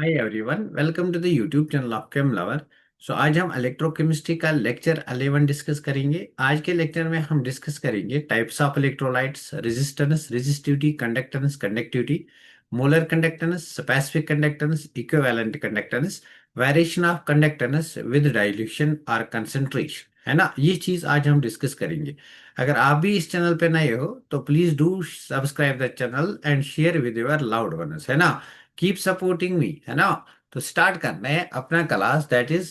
Hi everyone, welcome to the YouTube channel of chem lover. आज हम electrochemistry का lecture 11 discuss करेंगे। आज के लेक्चर में हम डिस्कस करेंगे types of electrolytes, resistance, resistivity, conductance, conductivity, molar conductance, specific conductance, equivalent conductance, variation of conductance with dilution और कंसंट्रेशन, है ना। ये चीज आज हम डिस्कस करेंगे। अगर आप भी इस चैनल पे नए हो तो please do subscribe the channel and share with your loved ones, है ना। कीप सपोर्टिंग मी, है ना। तो स्टार्ट करते हैं अपना क्लास, दैट इज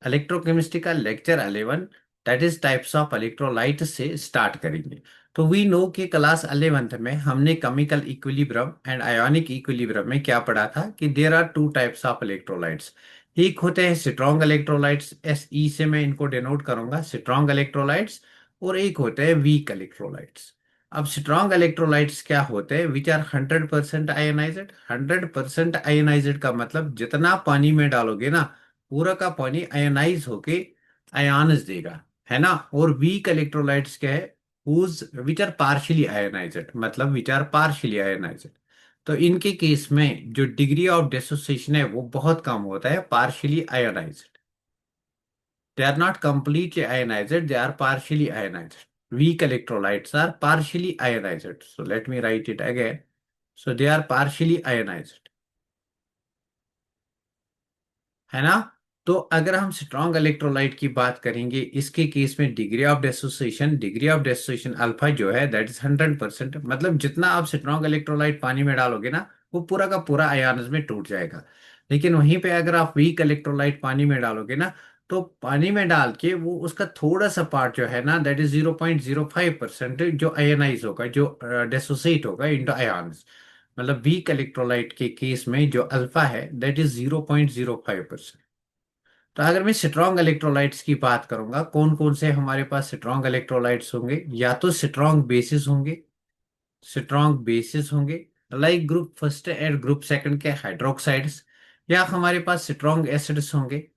इलेक्ट्रोकेमिस्ट्री का lecture 11, that is types of electrolyte से स्टार्ट करेंगे। तो वी नो कि क्लास 11th में हमने chemical equilibrium and ionic equilibrium में क्या पढ़ा था कि there are two types of electrolytes. एक होते हैं स्ट्रॉन्ग इलेक्ट्रोलाइट्स, एस ई से मैं इनको डिनोट करूंगा, स्ट्रॉन्ग इलेक्ट्रोलाइट्स। और एक होते हैं वीक इलेक्ट्रोलाइट्स। अब स्ट्रॉन्ग इलेक्ट्रोलाइट्स क्या होते हैं? Which are 100% ionised. 100% आयोनाइज्ड का मतलब जितना पानी में डालोगे ना, पूरा का पानी आयोनाइज होके आयन्स देगा, है ना। और वीक इलेक्ट्रोलाइट्स क्या है? Whose which are partially ionised, मतलब विच आर पार्शियली आयोनाइज्ड। तो इनके केस में जो डिग्री ऑफ डिसोसिएशन है वो बहुत कम होता है, partially ionised. They are not completely ionized, they are partially ionized. Weak electrolytes are partially ionized. So let me write it again. So they are partially ionized, है ना। तो अगर हम स्ट्रॉन्ग इलेक्ट्रोलाइट की बात करेंगे, इसके केस में डिग्री ऑफ डेसोसिएशन अल्फा जो है दैट इज 100%। मतलब जितना आप स्ट्रॉन्ग इलेक्ट्रोलाइट पानी में डालोगे ना, वो पूरा का पूरा आयन्स में टूट जाएगा। लेकिन वहीं पे अगर आप वीक इलेक्ट्रोलाइट पानी में डालोगे ना, तो पानी में डाल के वो उसका थोड़ा सा पार्ट जो है ना, दैट इज 0.05% जो आयनाइज होगा, जो डेसोसिएट होगा इनटू आयन्स। मतलब वीक इलेक्ट्रोलाइट के केस में जो अल्फा है दैट इज 0.05%। तो अगर मैं स्ट्रॉन्ग इलेक्ट्रोलाइट्स की बात करूंगा, कौन कौन से हमारे पास स्ट्रॉन्ग इलेक्ट्रोलाइट्स होंगे? या तो स्ट्रॉन्ग बेसिस होंगे, स्ट्रॉन्ग बेसिस होंगे like group first and group second के हाइड्रोक्साइड्स। या हमारे पास स्ट्रॉन्ग एसिड्स होंगे,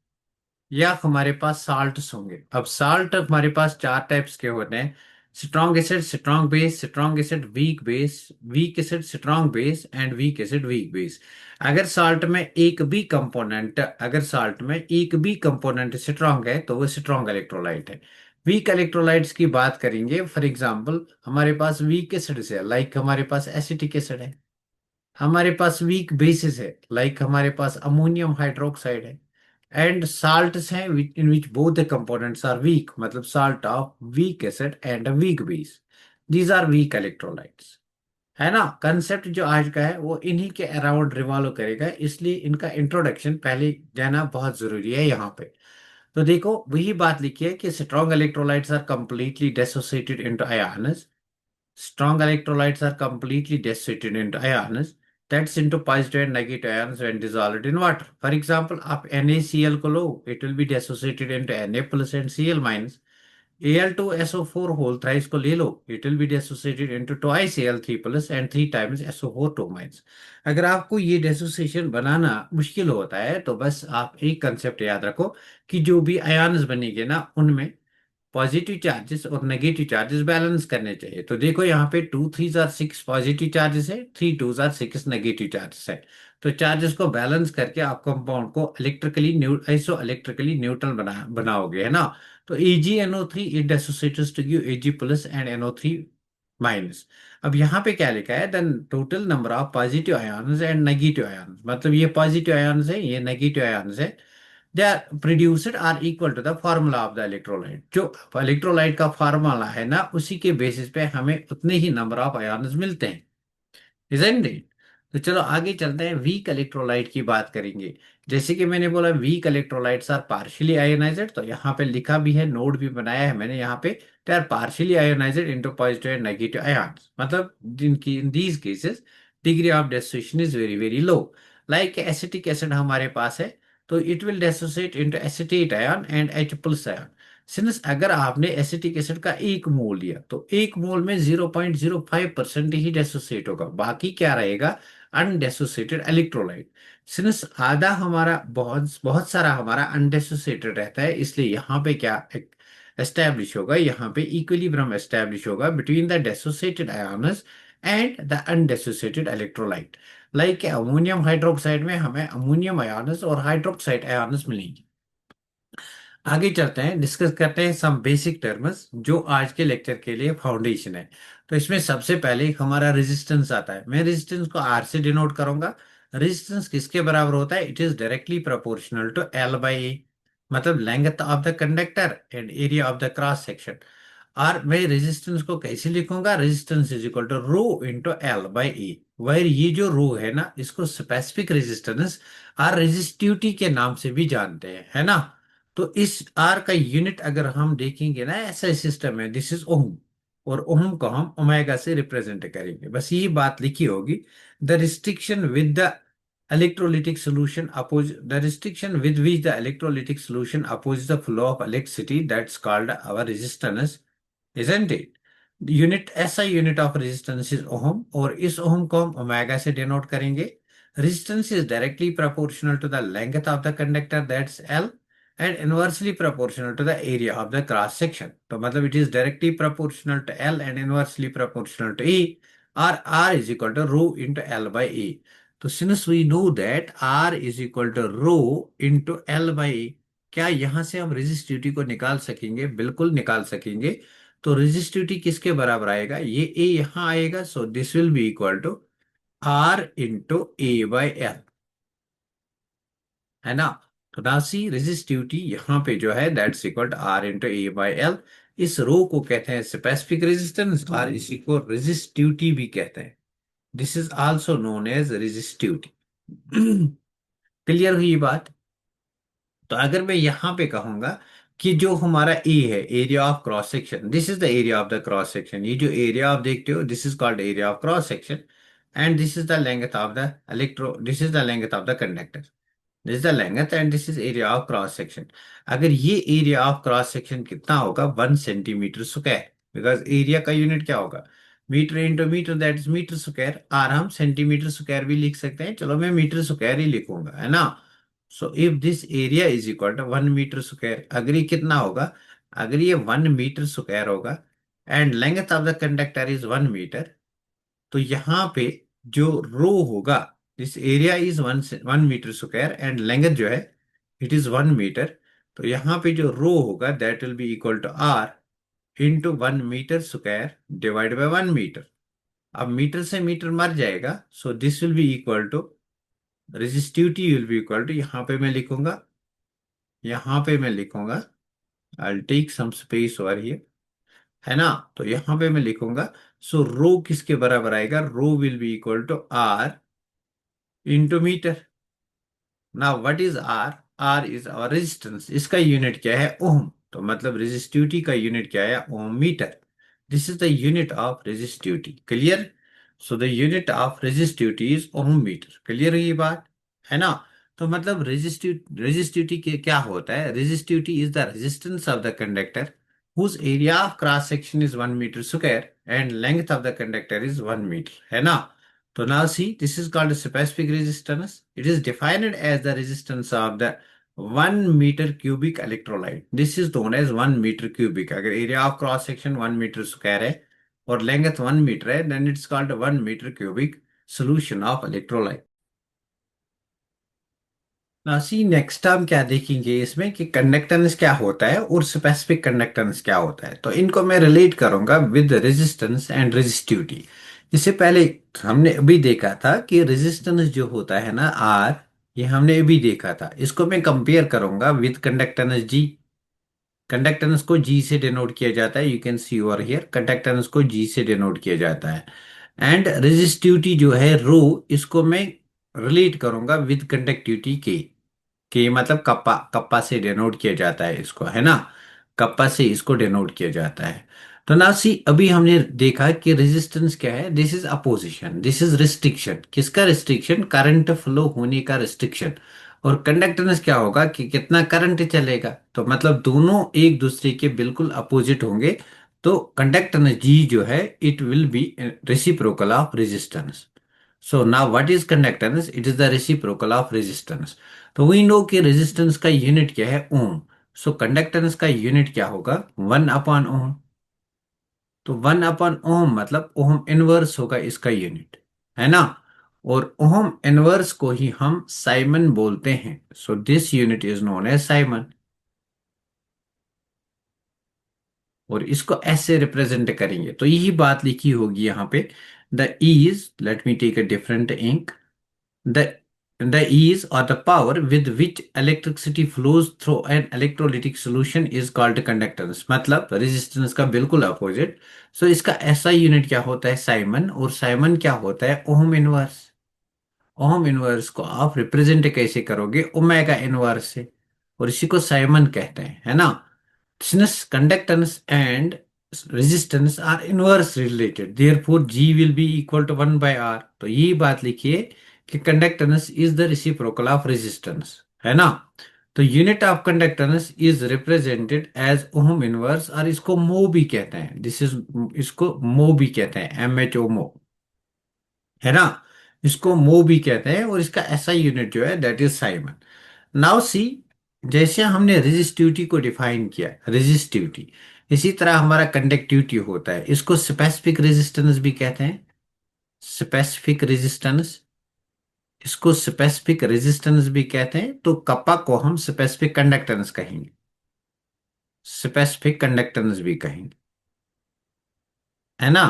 या हमारे पास साल्ट्स होंगे। अब साल्ट हमारे पास चार टाइप्स के होते हैं: strong acid, strong base, strong acid, weak base, weak acid, strong base and weak acid, weak base. अगर साल्ट में एक भी कंपोनेंट स्ट्रॉन्ग है तो वो स्ट्रॉन्ग इलेक्ट्रोलाइट है। वीक इलेक्ट्रोलाइट्स की बात करेंगे, फॉर एग्जांपल हमारे पास वीक एसिड है, लाइक हमारे पास एसिटिक एसिड है। हमारे पास वीक बेसिस है, लाइक हमारे पास अमोनियम हाइड्रोक्साइड है। एंड साल्ट्स हैं इन which both the components are weak, मतलब salt of weak acid and weak base. These are weak electrolytes, है ना। कंसेप्ट जो आज का है वो इन्हीं के अराउंड रिवॉल्व करेगा, इसलिए इनका इंट्रोडक्शन पहले जाना बहुत जरूरी है यहाँ पे। तो देखो, वही बात लिखी है कि strong electrolytes are completely dissociated into ions. Strong electrolytes are completely dissociated into ions, that's into positive and negative ions when dissolved in water. For example, आप NaCl को लो, it will be dissociated into Na plus and Cl minus. Al2SO4 whole thrice को ले लो, it will be dissociated into twice Al3 plus and 3 times SO4 2 minus. अगर आपको ये डेसोसिएशन बनाना मुश्किल होता है तो बस आप एक कंसेप्ट याद रखो कि जो भी आयन्स बनेंगे ना, उनमें पॉजिटिव चार्जेस और नेगेटिव चार्जेस बैलेंस करने चाहिए। तो देखो यहाँ पे 2 3 6 पॉजिटिव चार्जेस है, 3 2 6 नेगेटिव चार्जेस है। तो चार्जेस को बैलेंस करके आप कंपाउंड को आइसो इलेक्ट्रिकली न्यूट्रल बनाओगे, है ना। तो AgNO3 it associated to give Ag plus and NO3 minus. अब यहाँ पे क्या लिखा है? Then total number of positive ions and negative ions, मतलब ये पॉजिटिव आयन्स है, ये नेगेटिव आयन्स है। They are produced are equal to the formula of the electrolyte. जो इलेक्ट्रोलाइट का फार्मूला है ना, उसी के बेसिस पे हमें उतने ही नंबर ऑफ आयन्स मिलते हैं, इजंट इट। तो चलो आगे चलते हैं, वीक इलेक्ट्रोलाइट की बात करेंगे। जैसे कि मैंने बोला weak electrolytes are partially ionised, तो यहाँ पे लिखा भी है, नोट भी बनाया है मैंने यहाँ पे, they are partially ionised into positive and negative ions. मतलब जिनकी in these cases degree of dissociation is very very low. Like acetic acid हमारे पास है, तो it will dissociate into acetate ion and H plus ion. Since अगर आपने acetic acid का एक मोल लिया तो एक मोल में 0.05% ही डेसोसिएट होगा, बाकी क्या रहेगा? अनडेसोसिएटेड इलेक्ट्रोलाइट। सिंस आधा हमारा बहुत बहुत सारा हमारा अनडेसोसिएटेड रहता है, इसलिए यहाँ पे क्या एस्टेब्लिश होगा? यहाँ पे इक्विलिब्रियम एस्टेब्लिश होगा between the dissociated ions and the undissociated electrolyte. Like ammonium hydroxide में हमें अमोनियम आयन्स और हाइड्रोक्साइड आयन्स मिलेंगे। आगे चलते हैं, डिस्कस करते हैं सम बेसिक टर्म्स जो आज के लेक्चर के लिए फाउंडेशन है। तो इसमें सबसे पहले हमारा रेजिस्टेंस आता है। मैं रेजिस्टेंस को आर से डिनोट करूंगा। रेजिस्टेंस किसके बराबर होता है? It is directly proportional to L by A, मतलब length of the conductor and area of the cross section. और मैं रेजिस्टेंस को कैसे लिखूंगा? Resistance is equal to rho into L by A, वह ये जो रो है ना, इसको स्पेसिफिक रेजिस्टेंस और रेजिस्टिविटी के नाम से भी जानते हैं, है ना। तो इस आर का यूनिट अगर हम देखेंगे ना, ऐसा सिस्टम है, दिस इज ओम, और ओम को हम ओमेगा से रिप्रेजेंट करेंगे, बस यही बात लिखी होगी। The restriction with the electrolytic solution oppose the restriction with which the electrolytic solution opposes the flow of electricity, that's called our resistance, isn't it? Unit, ऐसा unit of resistance is ohm, और इस ohm को हम omega से denote करेंगे। Resistance is directly proportional to the length of the conductor, that's L, and inversely proportional to the area of the cross section. तो मतलब it is directly proportional to L and inversely proportional to E, और R is equal to rho into L by A. तो since we know that are is equal to rho into L by A, क्या यहां से हम resistivity को निकाल सकेंगे? बिल्कुल निकाल सकेंगे। तो रेजिस्टिविटी किसके बराबर आएगा? ये ए यहां आएगा, so this will be equal to R into A by L, है ना। तो नासी रेजिस्टिविटी यहाँ पे जो है that's equal to R into A by L. इस रो को कहते हैं स्पेसिफिक रेजिस्टेंस, और इसी को रेजिस्टिविटी भी कहते हैं। This is also known as resistivity. Clear हुई ये बात? तो अगर मैं यहां पे कहूंगा कि जो हमारा ए है, area of cross section, this is the area of the cross section, ये जो एरिया आप देखते हो this is called area of cross section, and this is the length of the electro this is the length of the conductor, this is the length and this is area of cross section. अगर ये area of cross section कितना होगा? 1 centimetre square, because area का unit क्या होगा? Metre into metre, that is metre square, और हम centimetre square भी लिख सकते हैं, चलो मैं मीटर स्क्वायर ही लिखूंगा, है ना। So if this area is equal to 1 metre square, अगर ये कितना होगा? अगर ये 1 मीटर स्क्वायर होगा and length of the conductor is 1 metre, तो यहाँ पे जो रो होगा, this area is 1 metre square and length जो है इट इज 1 मीटर, तो यहाँ पे जो रो होगा that will be equal to R into 1 metre square divide by 1 metre. अब मीटर से मीटर मर जाएगा, so this will be equal to resistivity will be equal to, यहाँ पे मैं लिखूंगा I take some space over here, है ना। तो यहाँ पे मैं लिखूंगा, सो रो किसके बराबर आएगा? Rho will be equal to R into metre. ना what is R? R is our resistance, इसका यूनिट क्या है? ओम। तो मतलब रेजिस्टिविटी का यूनिट क्या है? Ohm metre. This is the unit of resistivity, clear. So the unit of resistivity is ohm metre, clear है ये बात, है ना। तो मतलब रेजिस्टिविटी के क्या होता है? Resistivity is the resistance of the conductor whose area of cross section is 1 meter square and length of the conductor is 1 meter, है ना। So now see, this is called a specific resistance. It is defined as the resistance of the 1 meter cubic electrolyte. This is known as 1 meter cubic. अगर area of cross section 1 meter square है और length 1 meter है, then it's called a 1 meter cubic solution of electrolyte. ना सी next हम क्या देखेंगे इसमें कि कंडक्टेंस क्या होता है और स्पेसिफिक कंडक्टेंस क्या होता है। तो इनको मैं रिलेट करूंगा विद रेजिस्टेंस एंड रेजिस्टिविटी। इससे पहले हमने अभी देखा था कि रेजिस्टेंस जो होता है ना आर, ये हमने अभी देखा था, इसको मैं कंपेयर करूंगा विद कंडक्टेंस जी। कंडक्टेंस को जी से डिनोट किया जाता है, you can see over here, conductance को जी से डिनोट किया जाता है। एंड रेजिस्टिविटी जो है रो, इसको मैं रिलेट करूंगा विद कंडक्टिविटी के मतलब कप्पा, कप्पा से डिनोट किया जाता है इसको, है ना। कप्पा से इसको डिनोट किया जाता है। तो ना सी अभी हमने देखा कि रेजिस्टेंस क्या है? This is opposition, this is restriction. किसका रिस्ट्रिक्शन? करंट फ्लो होने का रिस्ट्रिक्शन। और कंडक्टेंस क्या होगा कि कितना करंट चलेगा। तो मतलब दोनों एक दूसरे के बिल्कुल अपोजिट होंगे। तो कंडक्टेंस जी जो है it will be reciprocal of resistance. So now what is conductance? It is the reciprocal of resistance. तो वी नो कि रेजिस्टेंस का यूनिट क्या है? ओम। सो कंडक्टेंस का यूनिट क्या होगा? 1/ओम। तो 1/ओम मतलब ओम इनवर्स होगा इसका यूनिट, है ना। और ओम इनवर्स को ही हम साइमन बोलते हैं। So this unit is known as siemens. और इसको ऐसे रिप्रेजेंट करेंगे तो यही बात लिखी होगी यहाँ पे। The is, let me take a different ink. The the ease or the power with which electricity flows through an electrolytic solution is called conductance। मतलब रेजिस्टेंस का बिल्कुल अपोजिट। सो इसका ऐसा यूनिट क्या होता है, साइमन। और साइमन क्या होता है, ओम इनवर्स। ओम इनवर्स को आप रिप्रेजेंट कैसे करोगे, ओमेगा इनवर्स से। और इसी को साइमन कहते हैं, है ना। Since conductance and resistance are inverse related, therefore G will be equal to 1/r। तो ये बात लिखिए कि conductance is the reciprocal of resistance, है ना। तो unit of conductance is represented as ohm inverse, और इसको मो भी कहते हैं। दिस इज, इसको मो भी कहते हैं, MHO मो, है ना। इसको मो भी कहते हैं। और इसका ऐसा यूनिट जो है that is Simon. Now see, जैसे हमने रेजिस्टिविटी को डिफाइन किया, रेजिस्टिविटी, इसी तरह हमारा कंडक्टिविटी होता है। इसको स्पेसिफिक रेजिस्टेंस भी कहते हैं, स्पेसिफिक रेजिस्टेंस। इसको स्पेसिफिक रेजिस्टेंस भी कहते हैं। तो कप्पा को हम स्पेसिफिक कंडक्टेंस कहेंगे, स्पेसिफिक कंडक्टेंस भी कहेंगे, है ना।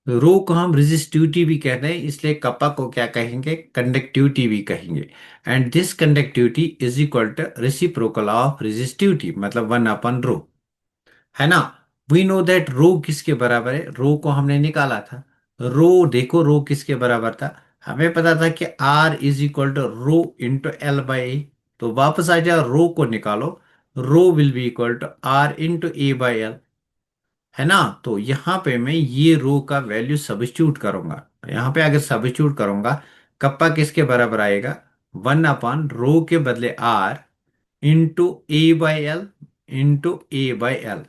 रो को हम रेजिस्टिविटी भी कहते हैं, इसलिए कप्पा को क्या कहेंगे, कंडक्टिविटी भी कहेंगे। And this conductivity is equal to reciprocal of resistivity, मतलब 1/रो, है ना। वी नो दैट रो किसके बराबर है, रो को हमने निकाला था। रो देखो, रो किसके बराबर था, हमें पता था कि R is equal to rho into L/A। तो वापस आ जाओ, रो को निकालो। Rho will be equal to R into A/L, है ना। तो यहाँ पे मैं ये रो का वैल्यू सब्स्टिट्यूट करूंगा। यहाँ पे अगर सब्स्टिट्यूट करूंगा, कप्पा किसके बराबर आएगा, 1/रो के बदले R into A/L, into A/L।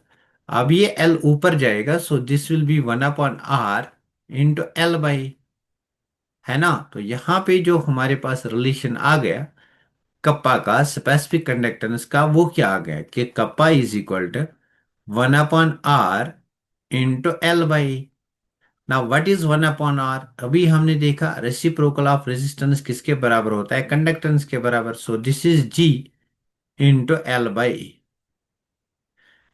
अब ये L ऊपर जाएगा, so this will B 1/R into L/A, है ना। तो यहाँ पे जो हमारे पास रिलेशन आ गया कप्पा का स्पेसिफिक कंडक्टेंस का, वो क्या आ गया कि kappa is equal to 1/R into L/A। Now what is 1/R, अभी हमने देखा रेसिप्रोकल ऑफ रेजिस्टेंस किसके बराबर होता है, कंडक्टेंस के बराबर। सो this is G into L/A।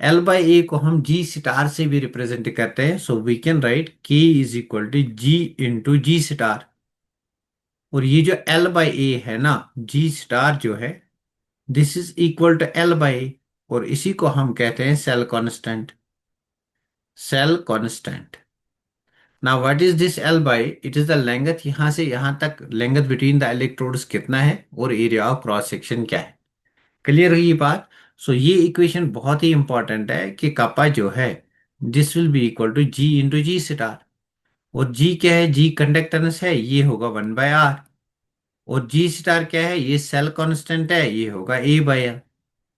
L/A को हम G स्टार से भी रिप्रेजेंट करते हैं। So we can write K is equal to G into G star. और ये जो L/A है ना, G स्टार जो है, this is equal to L/A। और इसी को हम कहते हैं cell constant, cell constant. Now what is this L/A, it is the length, यहां से यहां तक लेंथ बिटवीन द इलेक्ट्रोड्स कितना है, और एरिया ऑफ क्रॉस सेक्शन क्या है। क्लियर हुई ये बात। सो ये इक्वेशन बहुत ही इंपॉर्टेंट है कि कप्पा जो है, this will be equal to G into G star. और G क्या है, G कंडक्टेंस है, ये होगा 1/R। और G स्टार क्या है, ये सेल कांस्टेंट है, ये होगा A/L।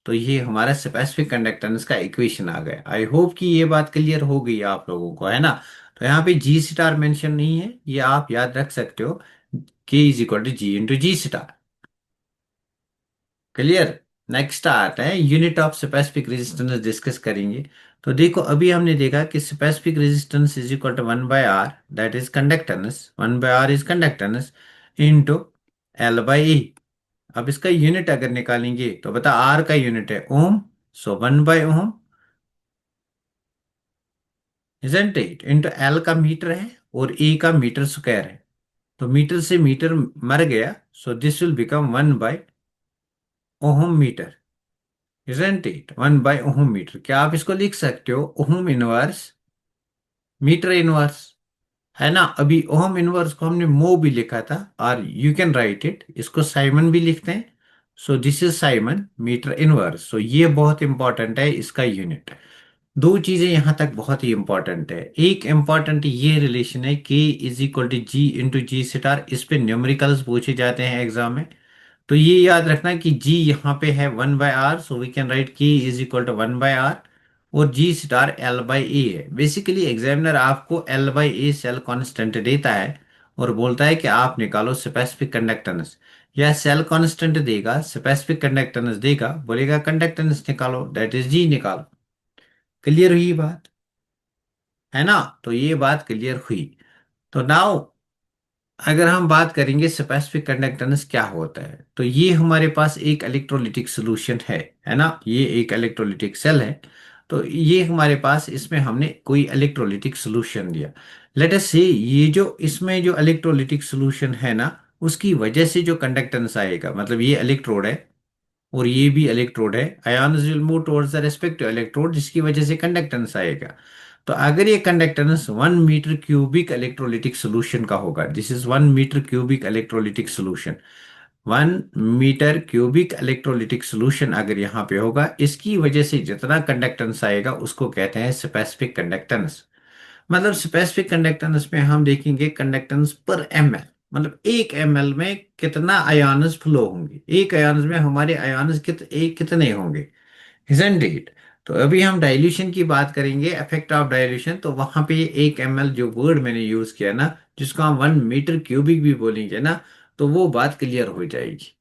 तो ये हमारा स्पेसिफिक कंडक्टेंस का इक्वेशन आ गया। आई होप कि ये बात क्लियर हो गई आप लोगों को, है ना। तो यहाँ पे G स्टार मेंशन नहीं है, ये आप याद रख सकते हो, K is equal to G into G star. Clear. Next आता है unit of specific resistance, discuss करेंगे। तो देखो, अभी हमने देखा कि specific resistance is equal to 1/R, that is conductance, 1/R is conductance into L/A। अब इसका यूनिट अगर निकालेंगे तो बता, R का यूनिट है ओम, सो 1/ओम, इजंट इट, इंटू L का मीटर है, और A का मीटर स्क्वायर है। तो मीटर से मीटर मर गया, सो दिस विल बिकम 1/ओहम मीटर, इजंट इट, 1/ओहम मीटर। क्या आप इसको लिख सकते हो, ओहम इनवर्स मीटर इनवर्स, है ना। अभी ओहम इनवर्स को हमने मो भी लिखा था, और यू कैन राइट इट, इसको साइमन भी लिखते हैं। So this is siemens metre inverse. So ये बहुत इंपॉर्टेंट है, इसका यूनिट। दो चीजें यहां तक बहुत ही इंपॉर्टेंट है। एक इंपॉर्टेंट ये रिलेशन है, K is equal to G into G star. इस पे न्यूमेरिकल्स पूछे जाते हैं एग्जाम में। तो ये याद रखना कि G यहाँ पे है 1/R, so we can write K is equal to 1/R। और G स्टार L/A है। बेसिकली एग्जामिनर आपको L/A सेल कांस्टेंट देता है, और बोलता है कि आप निकालो स्पेसिफिक कंडक्टेंस। या सेल कांस्टेंट देगा, स्पेसिफिक कंडक्टेंस देगा, बोलेगा कंडक्टेंस निकालो, दैट इज G निकालो। क्लियर हुई बात, है ना। तो ये बात क्लियर हुई। तो नाउ अगर हम बात करेंगे स्पेसिफिक कंडक्टेंस क्या होता है, तो ये हमारे पास एक इलेक्ट्रोलिटिक सोल्यूशन है ना, ये एक इलेक्ट्रोलिटिक सेल है। तो ये हमारे पास, इसमें हमने कोई इलेक्ट्रोलिटिक सोल्यूशन दिया। लेट अस से ये जो इसमें जो इलेक्ट्रोलिटिक सोल्यूशन है ना, उसकी वजह से जो कंडक्टेंस आएगा, मतलब ये इलेक्ट्रोड है और ये भी इलेक्ट्रोड है, ions will move towards the respective electrode, जिसकी वजह से कंडक्टेंस आएगा। तो अगर ये conductance 1 metre cubic electrolytic solution का होगा, this is 1 metre cubic electrolytic solution, 1 metre cubic electrolytic solution अगर यहाँ पे होगा, इसकी वजह से जितना कंडक्टेंस आएगा उसको कहते हैं स्पेसिफिक कंडक्टेंस। मतलब स्पेसिफिक कंडक्टेंस में हम देखेंगे कंडक्टेंस पर एम एल, मतलब 1 ml में कितना आयन्स फ्लो होंगे, एक आयन्स में हमारे आयन्स कितने होंगे, isn't it? तो अभी हम डाइल्यूशन की बात करेंगे, इफेक्ट ऑफ डाइल्यूशन, तो वहां पे 1 ml जो वर्ड मैंने यूज किया ना, जिसको हम 1 मीटर क्यूबिक भी बोलेंगे ना, तो वो बात क्लियर हो जाएगी।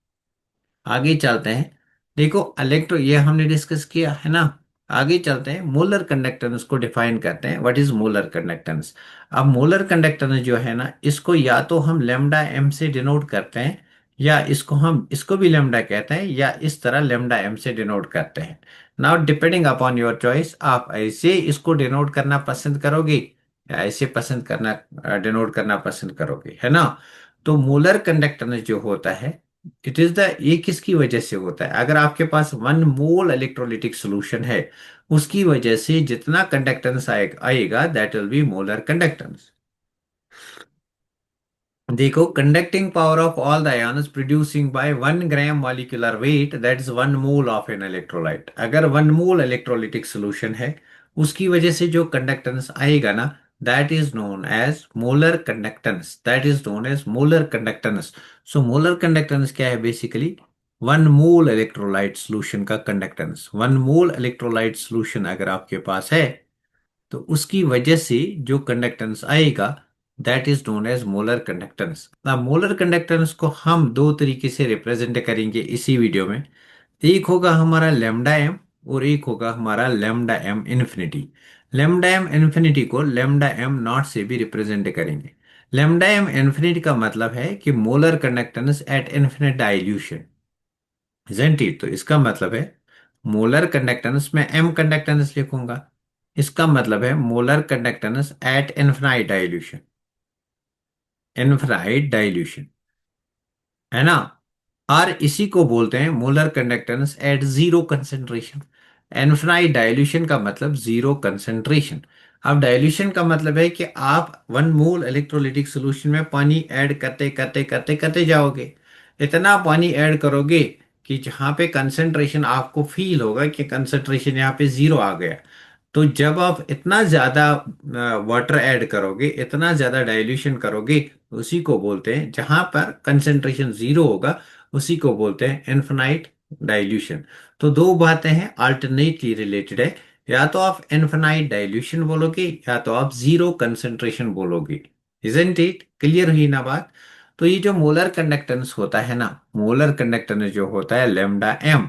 आगे चलते हैं। देखो इलेक्ट्रो ये हमने डिस्कस किया है ना। आगे चलते हैं, मोलर कंडक्टेंस को डिफाइन करते हैं, व्हाट इज मोलर कंडक्टेंस। अब मोलर कंडक्टेंस जो है ना, इसको या तो हम लेमडा एम से डिनोट करते हैं, या इसको भी लेमडा कहते हैं, या इस तरह लेमडा एम से डिनोट करते हैं। Now depending upon your choice, आप ऐसे इसको डिनोट करना पसंद करोगे या ऐसे पसंद करना डिनोट करना पसंद करोगे, है ना। तो मोलर कंडक्टेंस जो होता है, इट इज द, ये किसकी वजह से होता है, अगर आपके पास 1 मोल इलेक्ट्रोलिटिक सोल्यूशन है, उसकी वजह से जितना कंडक्टेंस आएगा that will be molar conductance. देखो, conducting power of all the ions producing by 1 gram molecular weight, that is 1 mole of an electrolyte. अगर 1 मोल इलेक्ट्रोलिटिक सोल्यूशन है, उसकी वजह से जो कंडक्टेंस आएगा ना, that is known as molar conductance, that is known as molar conductance. So molar conductance क्या है, बेसिकली 1 मोल इलेक्ट्रोलाइट सोल्यूशन का कंडक्टेंस। 1 मोल इलेक्ट्रोलाइट सोल्यूशन अगर आपके पास है, तो उसकी वजह से जो कंडक्टेंस आएगा that is known as molar conductance. अब मोलर कंडक्टेंस को हम दो तरीके से रिप्रेजेंट करेंगे इसी वीडियो में। एक होगा हमारा लेमडा एम, और एक होगा हमारा lambda M infinity. Lambda M infinity को लेमडा एम नॉट से भी रिप्रेजेंट करेंगे। लेमडा एम इन्फिनिटी का मतलब है कि molar conductance at infinite dilution, isn't it? तो इसका मतलब है मोलर कंडक्टेंस में एम कंडक्टेंस लिखूंगा, इसका मतलब है molar conductance at infinite dilution, infinite dilution, है ना। और इसी को बोलते हैं molar conductance at zero concentration. Infinite dilution का मतलब जीरो कंसेंट्रेशन। अब डाइल्यूशन का मतलब है कि आप 1 मोल इलेक्ट्रोलिटिक सोल्यूशन में पानी ऐड करते करते करते करते जाओगे, इतना पानी ऐड करोगे कि जहाँ पे कंसेंट्रेशन आपको फील होगा कि कंसेंट्रेशन यहाँ पे जीरो आ गया। तो जब आप इतना ज्यादा वाटर ऐड करोगे, इतना ज्यादा डाइल्यूशन करोगे, उसी को बोलते हैं, जहां पर कंसेंट्रेशन जीरो होगा उसी को बोलते हैं इनफिनाइट डाइल्यूशन। तो दो बातें हैं, अल्टरनेटली रिलेटेड है, या तो आप इनफिनाइट डाइल्यूशन बोलोगे या तो आप जीरो कंसेंट्रेशन बोलोगे। इजंट इट क्लियर हुई ना बात। तो ये जो मोलर कंडक्टेंस होता है ना, मोलर कंडक्टेंस जो होता है लेमडा एम,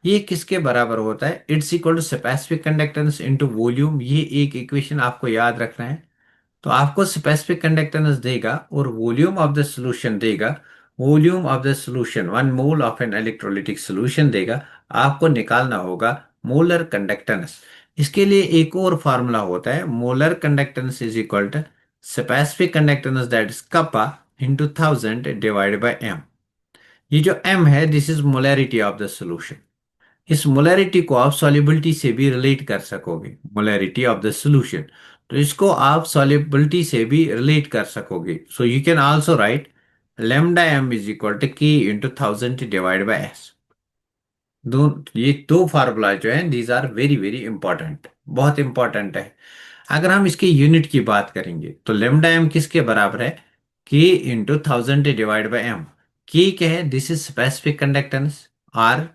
ये किसके बराबर होता है, it's equal to specific conductance into volume. ये एक इक्वेशन आपको याद रखना है। तो आपको स्पेसिफिक कंडक्टेंस देगा और वॉल्यूम ऑफ द सॉल्यूशन देगा। Volume of the solution 1 mole of an electrolytic solution देगा। आपको निकालना होगा मोलर कंडक्टेंस। इसके लिए एक और फार्मूला होता है, molar conductance is equal to specific conductance that is kappa into 1000 divide by M. ये जो एम है, this is molarity of the solution. इस मोलैरिटी को आप सॉल्युबिलिटी से भी रिलेट कर सकोगे, मोलैरिटी ऑफ द सॉल्यूशन। तो इसको आप सॉल्युबिलिटी से भी रिलेट कर सकोगे। So you can also write lambda M is equal to K into 1000 divide by S. दो, ये दो फार्मूला जो है, these are very very important, बहुत इंपॉर्टेंट है। अगर हम इसके यूनिट की बात करेंगे, तो लेमडा एम किसके बराबर है, के into 1000 divide by M. K क्या है, this is specific conductance. Or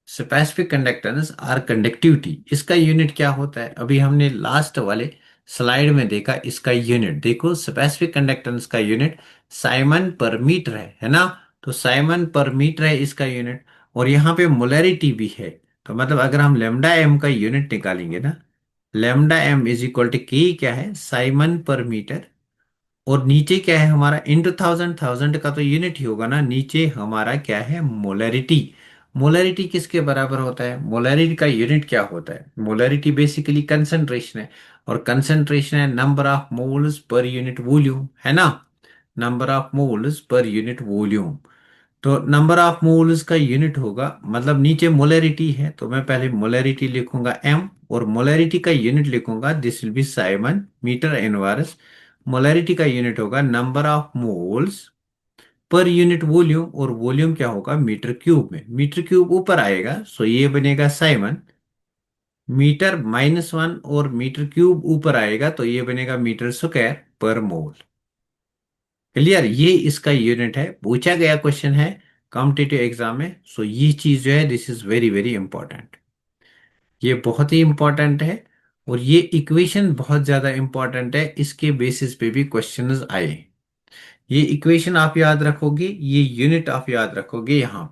specific conductance और कंडक्टिविटी, इसका यूनिट क्या होता है, अभी हमने लास्ट वाले स्लाइड में देखा। इसका यूनिट देखो, स्पेसिफिक कंडक्टेंस का यूनिट साइमन पर मीटर है ना। तो साइमन पर मीटर है इसका यूनिट, और यहाँ पे मोलैरिटी भी है। तो मतलब अगर हम लेमडा एम का यूनिट निकालेंगे ना, lambda M is equal to K क्या है, साइमन पर मीटर और नीचे क्या है हमारा, इंटू थाउजेंड, थाउजेंड का तो यूनिट ही होगा ना, नीचे हमारा क्या है, मोलैरिटी। मोलैरिटी किसके बराबर होता है, मोलैरिटी का यूनिट क्या होता है, मोलैरिटी बेसिकली कंसंट्रेशन है, और कंसंट्रेशन है number of moles per unit volume, है ना, number of moles per unit volume. तो नंबर ऑफ मोल्स का यूनिट होगा, मतलब नीचे मोलैरिटी है तो मैं पहले मोलैरिटी लिखूंगा एम, और मोलैरिटी का यूनिट लिखूंगा, this will be siemens metre inverse. Molarity का यूनिट होगा number of moles per unit volume, और वॉल्यूम क्या होगा, मीटर क्यूब में, मीटर क्यूब ऊपर आएगा, सो ये बनेगा साइमन मीटर -1, और मीटर क्यूब ऊपर आएगा तो ये बनेगा मीटर स्क्वायर पर मोल। क्लियर, ये इसका यूनिट है, पूछा गया क्वेश्चन है कॉम्पिटिटिव एग्जाम में, सो ये चीज जो है this is very very important, ये बहुत ही इंपॉर्टेंट है। और ये इक्वेशन बहुत ज्यादा इंपॉर्टेंट है, इसके बेसिस पे भी क्वेश्चंस आए। ये इक्वेशन आप याद रखोगे, ये यूनिट आप याद रखोगे यहाँ।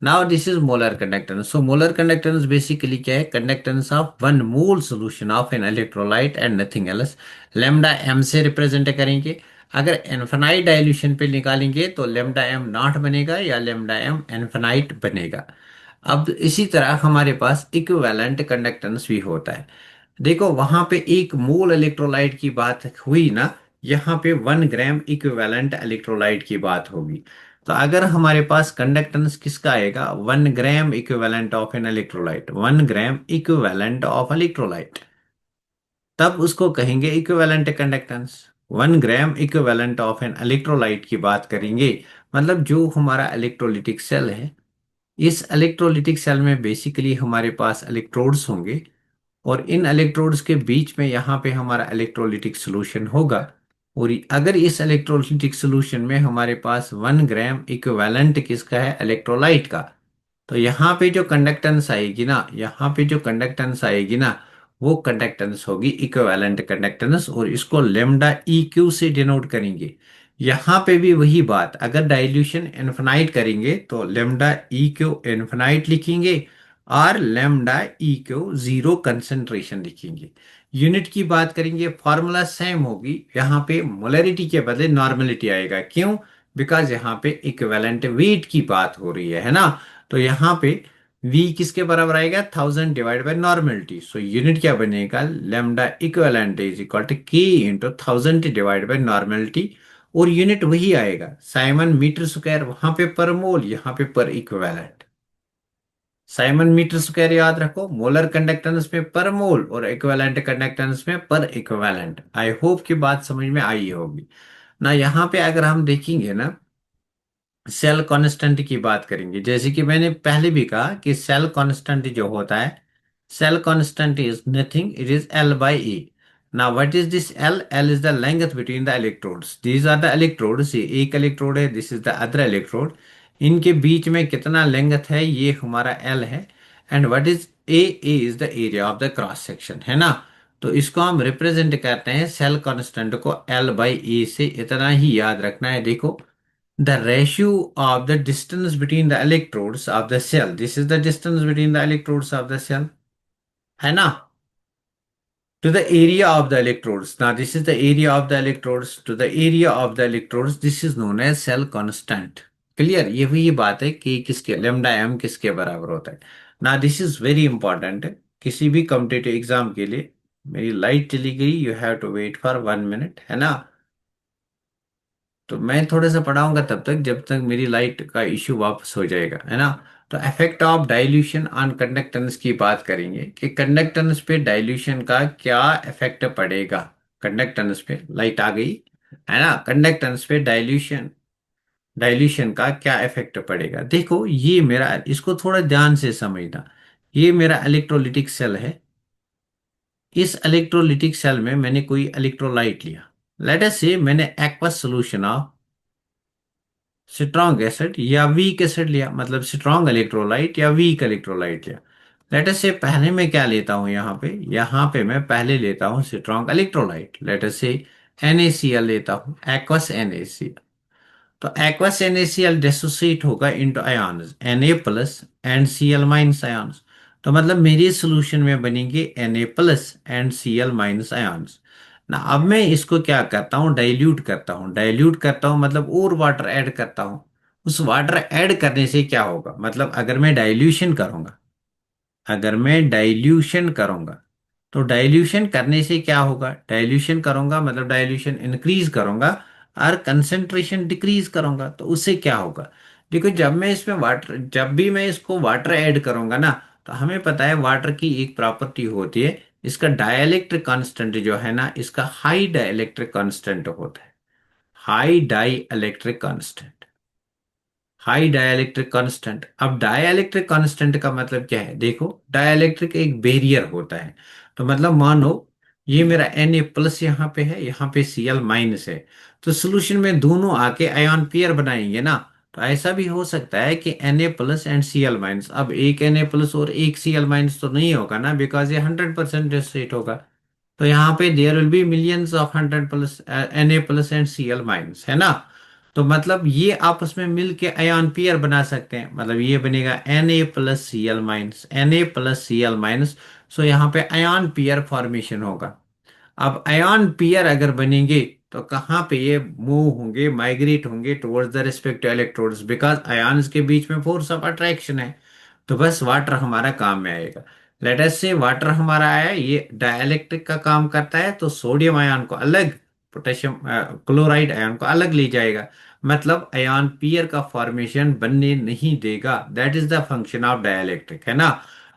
Now this is molar conductance. So molar conductance basically क्या है, conductance of one mole solution of an electrolyte and nothing else. Lambda M से रिप्रेजेंट करेंगे। अगर इनफिनाइट डाइल्यूशन पे निकालेंगे तो लेमडा एम नॉट बनेगा या लेमडा एम इनफिनाइट बनेगा। अब इसी तरह हमारे पास इक्विवेलेंट कंडक्टेंस भी होता है। देखो वहां पे एक मोल इलेक्ट्रोलाइट की बात हुई ना, यहाँ पे 1 ग्राम इक्विवेलेंट इलेक्ट्रोलाइट की बात होगी। तो अगर हमारे पास कंडक्टेंस किसका आएगा, 1 gram equivalent of an electrolyte, 1 gram equivalent of electrolyte, तब उसको कहेंगे equivalent conductance. 1 gram equivalent of an electrolyte की बात करेंगे, मतलब जो हमारा इलेक्ट्रोलिटिक सेल है, इस इलेक्ट्रोलिटिक सेल में बेसिकली हमारे पास इलेक्ट्रोड्स होंगे, और इन इलेक्ट्रोड्स के बीच में यहाँ पे हमारा इलेक्ट्रोलिटिक सोल्यूशन होगा। और अगर इस इलेक्ट्रोलिटिक सोल्यूशन में हमारे पास 1 ग्राम इक्विवेलेंट किसका है, इलेक्ट्रोलाइट का, तो यहाँ पे जो कंडक्टेंस आएगी ना, यहाँ पे जो कंडक्टेंस आएगी ना, वो कंडक्टेंस होगी इक्विवेलेंट कंडक्टेंस, और इसको लेमडा ई क्यू से डिनोट करेंगे। यहाँ पे भी वही बात, अगर डाइल्यूशन इनफिनाइट करेंगे तो लेमडा ई क्यू इनफिनाइट लिखेंगे, और lambda E Q zero concentration लिखेंगे। यूनिट की बात करेंगे, फॉर्मूला सेम होगी, यहाँ पे मोलरिटी के बदले नॉर्मलिटी आएगा, क्यों, बिकॉज यहाँ पे इक्विवेलेंट वेट की बात हो रही है ना। तो यहाँ पे v किसके बराबर आएगा, 1000 divide by normality, so unit क्या बनेगा, lambda equivalent is equal to k into 1000 divide by normality, और यूनिट वही आएगा, साइमन मीटर स्क्वायर, वहां पे पर मोल, यहाँ पे पर इक्विवेलेंट। साइमन मीटर स्क्वायर याद रखो, मोलर कंडक्टेंस में पर मोल, और इक्विवेलेंट कंडक्टेंस में पर इक्विवेलेंट। आई होप की बात समझ में आई होगी ना। यहाँ पे अगर हम देखेंगे ना, सेल कांस्टेंट की बात करेंगे, जैसे कि मैंने पहले भी कहा कि सेल कांस्टेंट जो होता है, cell constant is nothing, it is L by A. Now what is this L, L is the length between the electrodes, these are the electrodes, ये एक इलेक्ट्रोड है, this is the other electrode, इनके बीच में कितना length है, ये हमारा एल है। And what is a, A is the area of the cross section, है ना। तो इसको हम रिप्रेजेंट करते हैं सेल कांस्टेंट को एल बाई ए से, इतना ही याद रखना है। देखो, the ratio of the distance between the electrodes of the cell, this is the distance between the electrodes of the cell, है ना, to the area of the electrodes, now this is the area of the electrodes, to the area of the electrodes, this is known as cell constant। Clear, ये वही बात है कि किसके, lambda M किसके बराबर होता है ना, दिस इज वेरी इंपॉर्टेंट किसी भी कॉम्पिटिटिव एग्जाम के लिए। मेरी लाइट चली गई, you have to wait for 1 minute, है ना। तो मैं थोड़ा सा पढ़ाऊंगा तब तक जब तक मेरी लाइट का इश्यू वापस हो जाएगा, है ना। तो effect of dilution on conductance की बात करेंगे कि कंडक्टेंस पे डाइल्यूशन का क्या इफेक्ट पड़ेगा। कंडक्टेंस पे लाइट आ गई, है ना, कंडक्टेंस पे डाइल्यूशन, डाइल्यूशन का क्या इफेक्ट पड़ेगा। देखो ये मेरा, इसको थोड़ा ध्यान से समझना, ये मेरा इलेक्ट्रोलिटिक सेल है। इस इलेक्ट्रोलिटिक सेल में मैंने कोई इलेक्ट्रोलाइट लिया, लेट अस से मैंने aqueous solution of strong acid या वीक एसिड लिया, मतलब स्ट्रॉन्ग इलेक्ट्रोलाइट या वीक इलेक्ट्रोलाइट लिया। लेट अस से पहले मैं क्या लेता हूं, यहाँ पे मैं पहले लेता हूँ स्ट्रॉन्ग इलेक्ट्रोलाइट, लेट अस से NaCl लेता हूँ, एक्वस NaCl। तो एक्वस NaCl डिसोसिएट होगा into ions Na plus and Cl minus ions. तो मतलब मेरी सोल्यूशन में बनेंगे Na plus and Cl minus ions. ना अब मैं इसको क्या करता हूँ, डाइल्यूट करता हूँ। डाइल्यूट करता हूँ मतलब और वाटर ऐड करता हूँ। उस वाटर ऐड करने से क्या होगा, मतलब अगर मैं डाइल्यूशन करूंगा, अगर मैं डाइल्यूशन करूंगा तो डाइल्यूशन करने से क्या होगा, डाइल्यूशन करूंगा मतलब डाइल्यूशन इंक्रीज करूंगा और कंसंट्रेशन डिक्रीज करूंगा, तो उससे क्या होगा। देखो जब मैं इसमें वाटर, जब भी मैं इसको वाटर ऐड करूंगा ना, तो हमें पता है वाटर की एक प्रॉपर्टी होती है, इसका डाइलेक्ट्रिक कांस्टेंट जो है ना, इसका हाई डाइलेक्ट्रिक कांस्टेंट होता है। High dielectric constant, high dielectric constant. अब डाइलेक्ट्रिक कांस्टेंट का मतलब क्या है, देखो डाइलेक्ट्रिक एक बैरियर होता है। तो मतलब मानो ये मेरा Na+ यहाँ पे है, यहाँ पे Cl- है। तो सोल्यूशन में दोनों आके आयन पेयर बनाएंगे ना। तो ऐसा भी हो सकता है कि Na+ एंड Cl-। अब एक Na+ और एक Cl- तो नहीं होगा ना, बिकॉज ये 100% स्टेट होगा। तो यहाँ पे there will be millions of 100+ Na+ and Cl- है ना। तो मतलब ये आपस में मिल के आयन पेयर बना सकते हैं, मतलब ये बनेगा Na+Cl-, Na+Cl-। सो यहाँ पे आयन पेयर फॉर्मेशन होगा। अब आयन पेयर अगर बनेंगे तो कहाँ पे ये मूव होंगे, माइग्रेट होंगे towards the respective electrodes, because ions के बीच में फोर्स ऑफ अट्रैक्शन है। तो बस वाटर हमारा काम में आएगा। लेट अस से वाटर हमारा आया, ये डाइलेक्ट्रिक का काम करता है, तो सोडियम आयन को अलग, पोटेशियम क्लोराइड आयन को अलग ले जाएगा। मतलब आयन पेयर का फॉर्मेशन बनने नहीं देगा। That is the function of dielectric, है ना।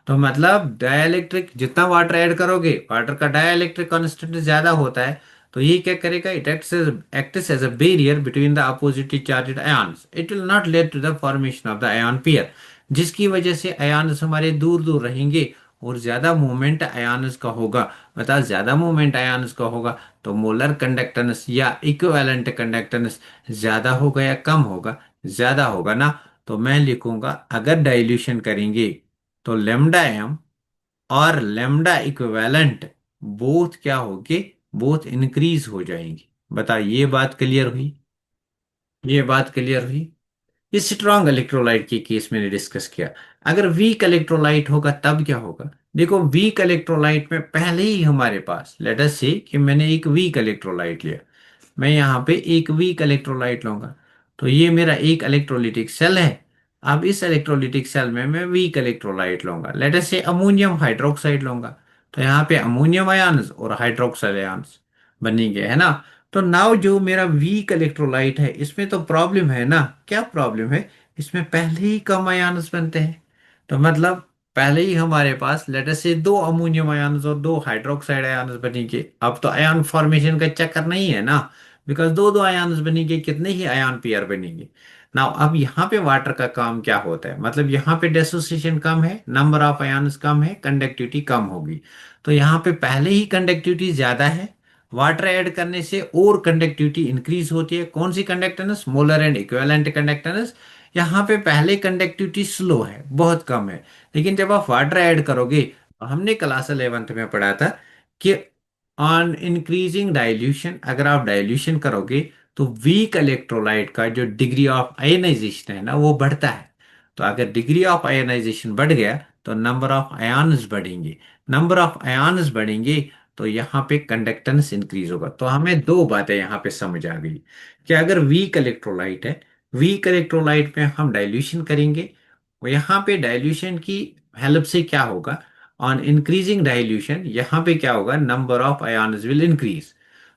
तो मतलब डाइलेक्ट्रिक जितना वाटर ऐड करोगे, वाटर का डाइलेक्ट्रिक कांस्टेंट ज्यादा होता है, तो ये क्या करेगा, it acts as a barrier between the oppositely charged ions. It will not lead to the formation of the ion pair, जिसकी वजह से आयन्स हमारे दूर दूर रहेंगे और ज्यादा मूवमेंट आयन्स का होगा। बता, ज्यादा मूवमेंट आयन्स का होगा तो मोलर कंडक्टेंस या इक्विवेलेंट कंडक्टेंस ज्यादा होगा या कम होगा, ज्यादा होगा ना। तो मैं लिखूंगा अगर डाइल्यूशन करेंगे तो लेमडा m और लेमडा इक्विवेलेंट बोथ क्या होंगे, बोथ इंक्रीज हो जाएंगे। बता, ये बात क्लियर हुई, ये बात क्लियर हुई। ये स्ट्रॉन्ग इलेक्ट्रोलाइट के केस में डिस्कस किया। अगर वीक इलेक्ट्रोलाइट होगा तब क्या होगा। देखो वीक इलेक्ट्रोलाइट में पहले ही हमारे पास, लेट अस से कि मैंने एक वीक इलेक्ट्रोलाइट लिया, मैं यहाँ पे एक वीक इलेक्ट्रोलाइट लूंगा। तो ये मेरा एक इलेक्ट्रोलिटिक सेल है। अब इस इलेक्ट्रोलिटिक सेल में मैं वीक इलेक्ट्रोलाइट लूंगा, लेट अस से अमोनियम हाइड्रोक्साइड लूंगा। तो यहाँ पे अमोनियम आयन्स और हाइड्रोक्साइड आयन्स बनेंगे, है ना। तो नाउ जो मेरा वीक इलेक्ट्रोलाइट है, इसमें तो प्रॉब्लम है ना। क्या प्रॉब्लम है, इसमें पहले ही कम आयन्स बनते हैं। तो मतलब पहले ही हमारे पास लेट अस से दो अमोनियम आयन्स और दो हाइड्रोक्साइड आयन्स बनेंगे। अब तो आयन फॉर्मेशन का चक्कर नहीं है ना, बिकॉज दो दो आयन्स बनेंगे, कितने ही आयन पेयर बनेंगे। ना अब यहाँ पे वाटर का काम क्या होता है, मतलब यहाँ पे डेसोसिएशन कम है, नंबर ऑफ आयन्स कम है, कंडक्टिविटी कम होगी। तो यहाँ पे पहले ही कंडक्टिविटी ज्यादा है, वाटर ऐड करने से और कंडक्टिविटी इंक्रीज होती है। कौन सी conductance, molar and equivalent conductance. यहाँ पे पहले कंडक्टिविटी स्लो है, बहुत कम है, लेकिन जब आप वाटर ऐड करोगे, हमने क्लास 11th में पढ़ा था कि ऑन इंक्रीजिंग डाइल्यूशन, अगर आप डाइल्यूशन करोगे तो वीक इलेक्ट्रोलाइट का जो डिग्री ऑफ आयनाइजेशन है ना, वो बढ़ता है। तो अगर डिग्री ऑफ आयनाइजेशन बढ़ गया तो नंबर ऑफ आयन्स बढ़ेंगे, नंबर ऑफ आयन्स बढ़ेंगे तो यहाँ पे कंडक्टेंस इंक्रीज होगा। तो हमें दो बातें यहाँ पे समझ आ गई कि अगर वीक इलेक्ट्रोलाइट है, वीक इलेक्ट्रोलाइट में हम डाइल्यूशन करेंगे, और यहाँ पे डाइल्यूशन की हेल्प से क्या होगा, ऑन इंक्रीजिंग डाइल्यूशन यहाँ पे क्या होगा, number of ions will increase.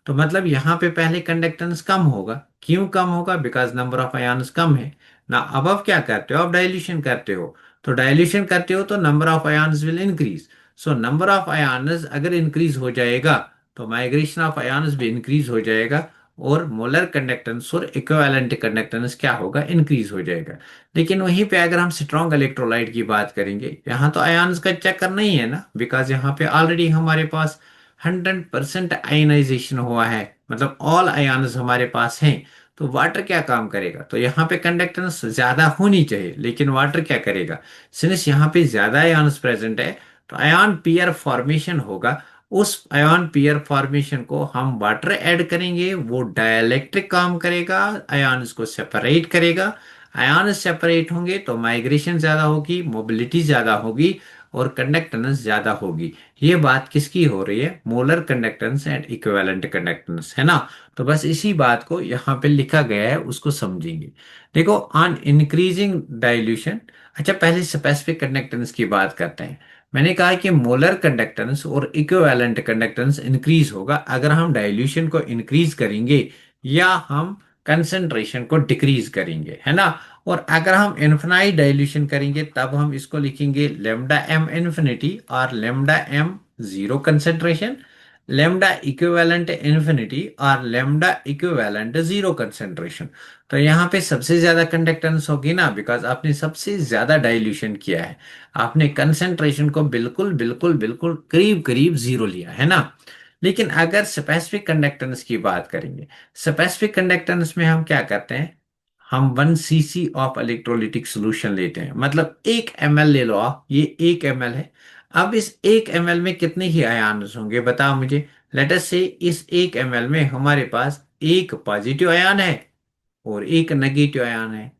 तो मतलब यहाँ पे पहले कंडक्टेंस कम होगा। क्यों कम होगा, बिकॉज नंबर ऑफ आयन्स कम है ना। अब आप क्या करते हो, आप डाइल्यूशन करते हो। तो डाइल्यूशन करते हो तो number of ions will increase. So number of ions अगर इंक्रीज हो जाएगा तो माइग्रेशन ऑफ आयन्स भी इंक्रीज हो जाएगा, और मोलर कंडक्टेंस और इक्विवेलेंट कंडक्टेंस क्या होगा, इंक्रीज हो जाएगा। लेकिन वहीं पे अगर हम स्ट्रॉन्ग इलेक्ट्रोलाइट की बात करेंगे, यहाँ तो आयन्स का चक्कर नहीं है ना, बिकॉज यहाँ पे ऑलरेडी हमारे पास 100% आयनाइजेशन हुआ है, मतलब ऑल आयन्स हमारे पास हैं। तो वाटर क्या काम करेगा, तो यहाँ पे कंडक्टेंस ज्यादा होनी चाहिए, लेकिन वाटर क्या करेगा, सिंस यहाँ पे ज्यादा आयन्स प्रेजेंट है तो आयन पेयर फॉर्मेशन होगा। उस आयन पेयर फॉर्मेशन को हम वाटर ऐड करेंगे, वो डाइलेक्ट्रिक काम करेगा, आयन्स को सेपरेट करेगा। आयन सेपरेट होंगे तो माइग्रेशन ज्यादा होगी, मोबिलिटी ज्यादा होगी, और कंडक्टेंस ज्यादा होगी। ये बात किसकी हो रही है? Molar conductance and equivalent conductance, है ना। तो बस इसी बात को यहाँ पे लिखा गया है, उसको समझेंगे। देखो, ऑन इंक्रीजिंग डाइल्यूशन। अच्छा, पहले स्पेसिफिक कंडक्टेंस की बात करते हैं। मैंने कहा कि मोलर कंडक्टेंस और इक्विवेलेंट कंडक्टेंस इंक्रीज होगा अगर हम डाइल्यूशन को इंक्रीज करेंगे या हम कंसंट्रेशन को डिक्रीज करेंगे, है ना। और अगर हम इन्फिनाइट डाइल्यूशन करेंगे तब हम इसको लिखेंगे लेमडा एम इन्फिनिटी और lambda M zero concentration, lambda equivalent infinity और लेमडा इक्विवेलेंट जीरो कंसंट्रेशन। तो यहाँ पे सबसे ज्यादा कंडक्टेंस होगी ना, बिकॉज आपने सबसे ज्यादा डाइल्यूशन किया है। आपने कंसंट्रेशन को बिल्कुल बिल्कुल बिल्कुल करीब करीब जीरो लिया है ना। लेकिन अगर स्पेसिफिक कंडक्टेंस की बात करेंगे, स्पेसिफिक कंडक्टेंस में हम क्या करते हैं? हम 1 cc ऑफ इलेक्ट्रोलिटिक सोल्यूशन लेते हैं, मतलब 1 ml ले लो आप, ये 1 ml है। अब इस 1 ml में कितने ही आयन्स होंगे बताओ मुझे। लेट अस से इस 1 ml में हमारे पास एक पॉजिटिव आयन है और एक नेगेटिव आयन है।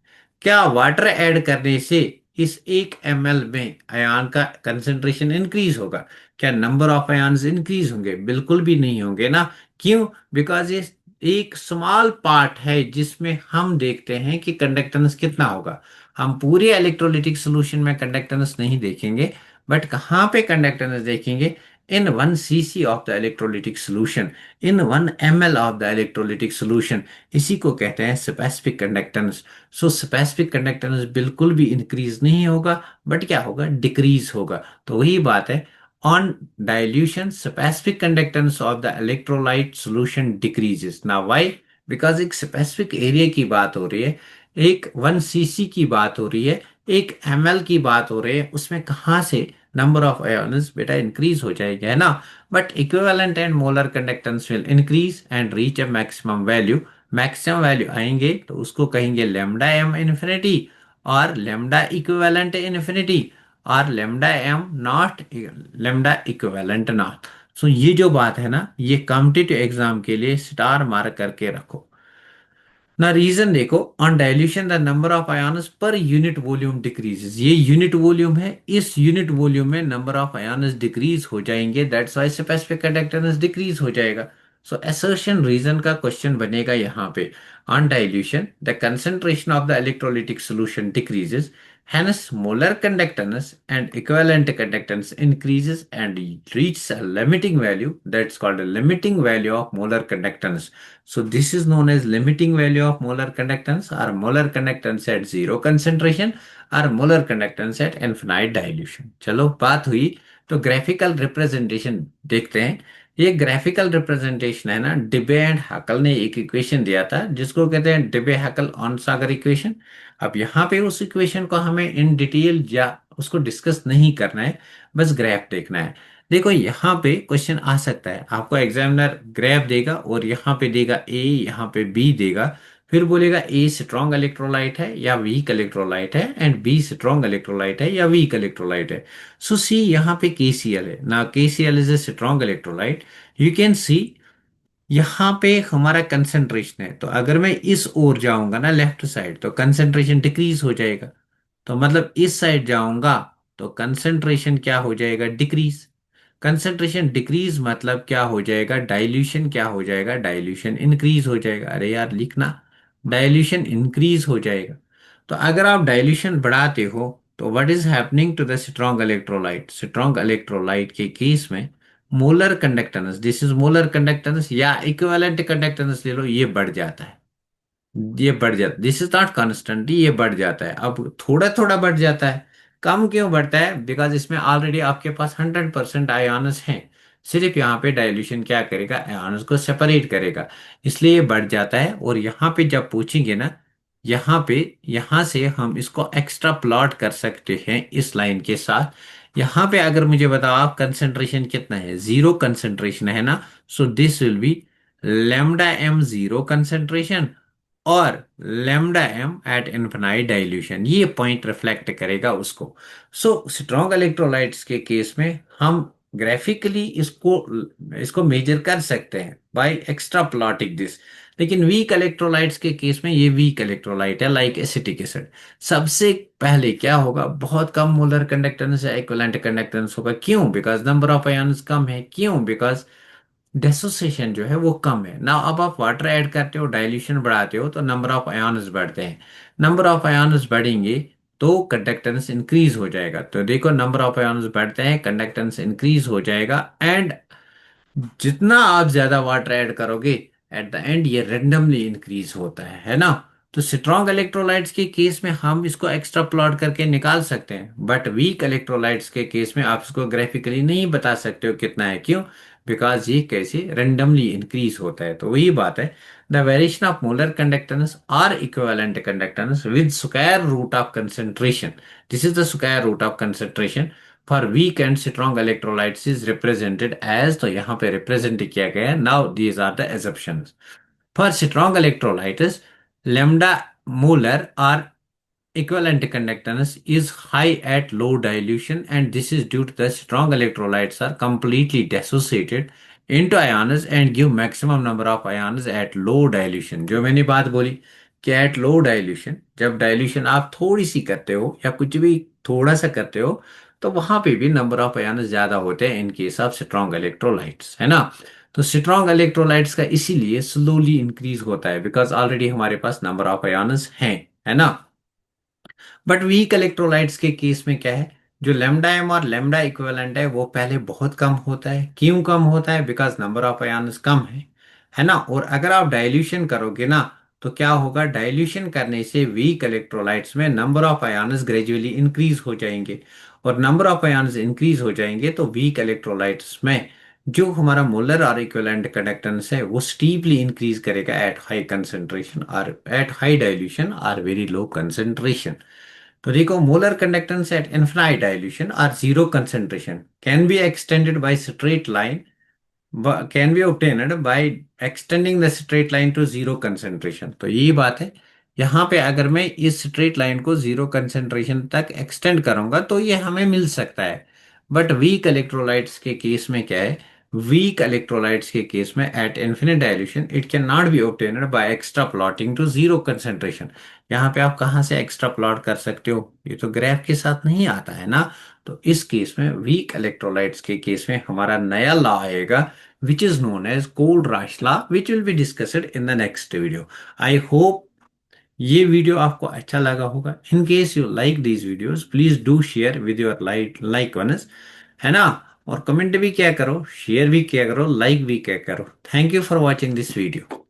क्या वाटर ऐड करने से इस 1 ml में आयन का कंसेंट्रेशन इंक्रीज होगा? क्या नंबर ऑफ आयन्स इंक्रीज होंगे? बिल्कुल भी नहीं होंगे ना। क्यों? बिकॉज ये एक स्मॉल पार्ट है जिसमें हम देखते हैं कि कंडक्टेंस कितना होगा। हम पूरे इलेक्ट्रोलिटिक सॉल्यूशन में कंडक्टेंस नहीं देखेंगे, बट कहाँ पे कंडक्टेंस देखेंगे? इन 1 cc of the electrolytic solution, in 1 ml of the electrolytic solution. इसी को कहते हैं specific conductance. So specific conductance बिल्कुल भी इंक्रीज नहीं होगा, बट क्या होगा? डिक्रीज होगा। तो वही बात है, on dilution specific conductance of the electrolyte solution decreases. ना व्हाई? बिकॉज एक स्पेसिफिक एरिया की बात हो रही है, एक 1 cc की बात हो रही है, 1 ml की बात हो रही है, उसमें कहाँ से नंबर ऑफ आयन्स बेटा इंक्रीज हो जाएगा, है ना। But equivalent and molar conductance will increase and reach a maximum value. Maximum value आएंगे तो उसको कहेंगे लेमडा एम इन्फिनिटी और लेमडा इक्विवेलेंट इन्फिनिटी और lambda M naught lambda equivalent naught. So ये जो बात है ना, ये कॉम्पिटिटिव एग्जाम के लिए स्टार मार्क करके रखो ना। रीजन देखो, on dilution the number of ions पर यूनिट वॉल्यूम डिक्रीजेस। ये यूनिट वॉल्यूम है, इस यूनिट वॉल्यूम में नंबर ऑफ आयन्स डिक्रीज हो जाएंगे, that's why specific conductance decrease हो जाएगा। सो असर्शन रीजन का क्वेश्चन बनेगा यहाँ पे। On dilution the concentration of the electrolytic solution decreases, hence molar conductance and equivalent conductance increases and reaches a limiting value, that's called a limiting value of molar conductance. So this is known as limiting value of molar conductance or molar conductance at zero concentration or molar conductance at infinite dilution। चलो बात हुई, तो graphical representation देखते हैं। ये graphical representation है ना, डिबे and हकल ने एक इक्वेशन दिया था जिसको कहते हैं डिबे हकल ऑन सागर इक्वेशन। अब यहाँ पे उस इक्वेशन को हमें इन डिटेल या उसको डिस्कस नहीं करना है, बस ग्राफ देखना है। देखो, यहाँ पे क्वेश्चन आ सकता है, आपको एग्जामिनर ग्राफ देगा और यहाँ पे देगा ए, यहाँ पे बी देगा, फिर बोलेगा ए स्ट्रॉन्ग इलेक्ट्रोलाइट है या वीक इलेक्ट्रोलाइट है एंड बी स्ट्रॉन्ग इलेक्ट्रोलाइट है या वीक इलेक्ट्रोलाइट है। सो सी यहाँ पे KCl है ना, KCl is a strong electrolyte. You can see यहाँ पे हमारा कंसंट्रेशन है, तो अगर मैं इस ओर जाऊंगा ना लेफ्ट साइड तो कंसंट्रेशन डिक्रीज हो जाएगा। तो मतलब इस साइड जाऊंगा तो कंसंट्रेशन क्या हो जाएगा? डिक्रीज। कंसंट्रेशन डिक्रीज मतलब क्या हो जाएगा? डाइल्यूशन क्या हो जाएगा? डाइल्यूशन इंक्रीज हो जाएगा। अरे यार लिखना, डाइल्यूशन इंक्रीज हो जाएगा। तो अगर आप डाइल्यूशन बढ़ाते हो तो what is happening to the strong electrolyte? Strong electrolyte के केस में molar conductance, this is molar conductance या इक्विवेलेंट कंडक्टेंस ले लो, ये बढ़ जाता है। ये बढ़ जाता है, दिस इज नॉट कॉन्स्टेंट, ये बढ़ जाता है। अब थोड़ा थोड़ा बढ़ जाता है। कम क्यों बढ़ता है? बिकॉज इसमें ऑलरेडी आपके पास 100% आयॉन्स हैं। सिर्फ यहाँ पे डाइल्यूशन क्या करेगा? आयॉन्स को सेपरेट करेगा, इसलिए ये बढ़ जाता है। और यहाँ पे जब पूछेंगे ना, यहाँ पे, यहाँ से हम इसको एक्स्ट्रा प्लॉट कर सकते हैं इस लाइन के साथ। यहाँ पे अगर मुझे बताओ आप कंसंट्रेशन कितना है? जीरो कंसंट्रेशन है ना। So this will be lambda M zero concentration और lambda M at infinite dilution. ये पॉइंट रिफ्लेक्ट करेगा उसको। सो स्ट्रॉन्ग इलेक्ट्रोलाइट्स के केस में हम ग्राफिकली इसको इसको मेजर कर सकते हैं बाय एक्स्ट्रा प्लॉटिंग दिस। लेकिन वीक इलेक्ट्रोलाइट्स के केस में ये वीक इलेक्ट्रोलाइट है लाइक एसिटिक एसिड। सबसे पहले क्या होगा, बहुत कम मोलर कंडक्टेंस या इक्विवेलेंट कंडक्टेंस होगा। क्यों? बिकॉज नंबर ऑफ आयन्स कम है। क्यों? बिकॉज डेसोसिएशन जो है वो कम है ना। अब आप वाटर ऐड करते हो, डाइल्यूशन बढ़ाते हो, तो नंबर ऑफ आयन्स बढ़ते हैं। नंबर ऑफ आयन्स बढ़ेंगे तो कंडक्टेंस इंक्रीज हो जाएगा। तो देखो, नंबर ऑफ आयन्स बढ़ते हैं, कंडक्टेंस इंक्रीज हो जाएगा। एंड जितना आप ज्यादा वाटर ऐड करोगे, एट द एंड ये रेंडमली इंक्रीज होता है ना। तो स्ट्रॉन्ग इलेक्ट्रोलाइट्स के केस में हम इसको एक्स्ट्रा प्लॉट करके निकाल सकते हैं, बट वीक इलेक्ट्रोलाइट्स के केस में आप इसको ग्राफिकली नहीं बता सकते हो कितना है। क्यों? बिकॉज ये कैसे रेंडमली इंक्रीज होता है। तो वही बात है, the variation of molar conductance or equivalent conductance with square root of concentration. This is the square root of concentration for weak and strong electrolytes is represented as. तो यहाँ पे रिप्रेजेंट किया गया है। Now these are the assumptions. For strong electrolytes, lambda molar or equivalent conductance is high at low dilution, and this is due to the strong electrolytes are completely dissociated into ions and give maximum number of ions at low dilution। जो मैंने बात बोली कि at low dilution, जब dilution आप थोड़ी सी करते हो या कुछ भी थोड़ा सा करते हो, तो वहां पे भी नंबर ऑफ आयन्स ज्यादा होते हैं in case of strong electrolytes, है ना। तो स्ट्रॉन्ग इलेक्ट्रोलाइट्स का इसीलिए स्लोली इंक्रीज होता है, बिकॉज ऑलरेडी हमारे पास नंबर ऑफ आयन्स हैं, है ना। बट वीक इलेक्ट्रोलाइट्स के केस में क्या है, जो लेमडा एम और लेमडा इक्विवेलेंट है वो पहले बहुत कम होता है। क्यों कम होता है? बिकॉज नंबर ऑफ आयन्स कम है ना। और अगर आप डाइल्यूशन करोगे ना, तो क्या होगा, डाइल्यूशन करने से वीक इलेक्ट्रोलाइट्स में number of ions gradually increase हो जाएंगे। और नंबर ऑफ आयन्स इंक्रीज हो जाएंगे तो वीक इलेक्ट्रोलाइट्स में जो हमारा मोलर और इक्विवेलेंट कंडक्टेंस है वो स्टीपली इंक्रीज करेगा एट हाई कंसेंट्रेशन और एट हाई डाइल्यूशन और वेरी लो कंसेंट्रेशन। तो देखो, molar conductance at infinite dilution or zero concentration can be extended by straight line, can be obtained by extending the straight line to zero concentration। तो यही बात है, यहाँ पे अगर मैं इस स्ट्रेट लाइन को जीरो कंसेंट्रेशन तक एक्सटेंड करूंगा तो ये हमें मिल सकता है। बट वीक इलेक्ट्रोलाइट्स के केस में क्या है, वीक इलेक्ट्रोलाइट्स के केस में at infinite dilution it can not be obtained by extra plotting to zero concentration. यहाँ पे आप कहाँ से एक्स्ट्रा प्लॉट कर सकते हो, ये तो ग्राफ के साथ नहीं आता है ना। तो इस केस में वीक इलेक्ट्रोलाइट्स के केस में हमारा नया लॉ आएगा which is known as Gold-Rush law, which will be discussed in the next video. I hope ये वीडियो आपको अच्छा लगा होगा। In case you like these videos, please do share with your like ones, है ना। और comment भी क्या करो, शेयर भी क्या करो, लाइक भी क्या करो। Thank you for watching this video.